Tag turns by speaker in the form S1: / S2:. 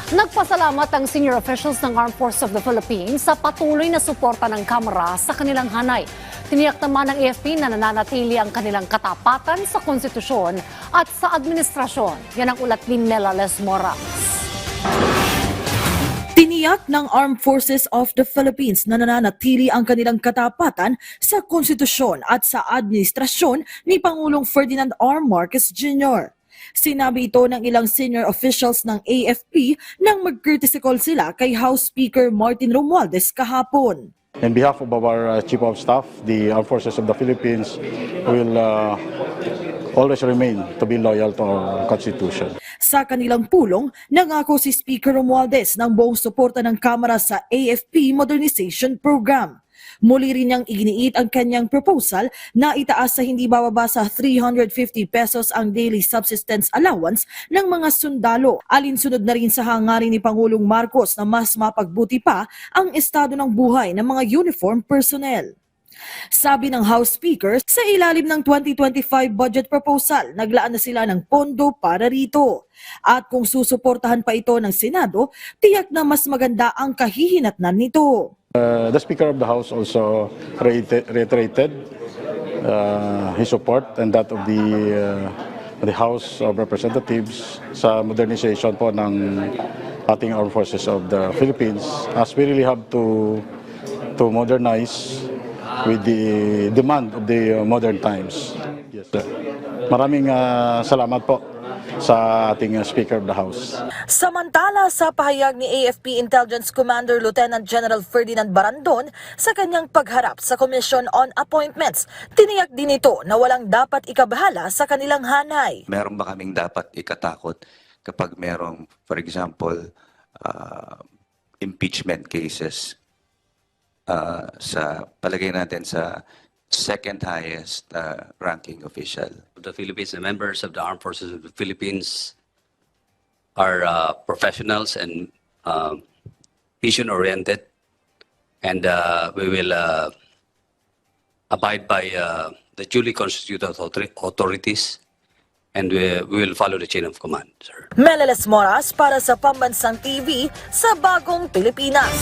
S1: Nagpasalamat ang senior officials ng Armed Forces of the Philippines sa patuloy na suporta ng Kamara sa kanilang hanay. Tiniyak naman ng AFP na nananatili ang kanilang katapatan sa konstitusyon at sa administrasyon. Yan ang ulat ni Melales Morales.
S2: Tiniyak ng Armed Forces of the Philippines na nananatili ang kanilang katapatan sa konstitusyon at sa administrasyon ni Pangulong Ferdinand R. Marcos Jr. Sinabi ito ng ilang senior officials ng AFP nang mag-courtesy call sila kay House Speaker Martin Romualdez kahapon.
S3: On behalf of our Chief of Staff, the Armed Forces of the Philippines will always remain to be loyal to our Constitution.
S2: Sa kanilang pulong, nangako si Speaker Romualdez ng buong suporta ng Kamara sa AFP Modernization Program. Muli rin niyang iginiit ang kanyang proposal na itaas sa hindi bababa sa 350 pesos ang daily subsistence allowance ng mga sundalo. Alinsunod na rin sa hangarin ni Pangulong Marcos na mas mapagbuti pa ang estado ng buhay ng mga uniform personnel. Sabi ng House Speaker, sa ilalim ng 2025 budget proposal, naglaan na sila ng pondo para rito. At kung susuportahan pa ito ng Senado, tiyak na mas maganda ang kahihinatnan nito.
S3: The Speaker of the House also reiterated his support and that of the House of Representatives sa modernization po ng ating Armed Forces of the Philippines, as we really have to modernize with the demand of the modern times. Yes, sir. Maraming salamat po sa ating Speaker of the House.
S2: Samantala, sa pahayag ni AFP Intelligence Commander Lieutenant General Ferdinand Barandon sa kanyang pagharap sa Commission on Appointments, tiniyak din ito na walang dapat ikabahala sa kanilang hanay.
S4: Meron ba kaming dapat ikatakot kapag merong, for example, impeachment cases sa palagay natin sa second highest ranking official?
S5: The Philippines and members of the Armed Forces of the Philippines are professionals and mission-oriented, and we will abide by the duly constituted authorities, and we will follow the chain of command, sir.
S2: Melales Moras para sa Pambansang TV sa Bagong Pilipinas.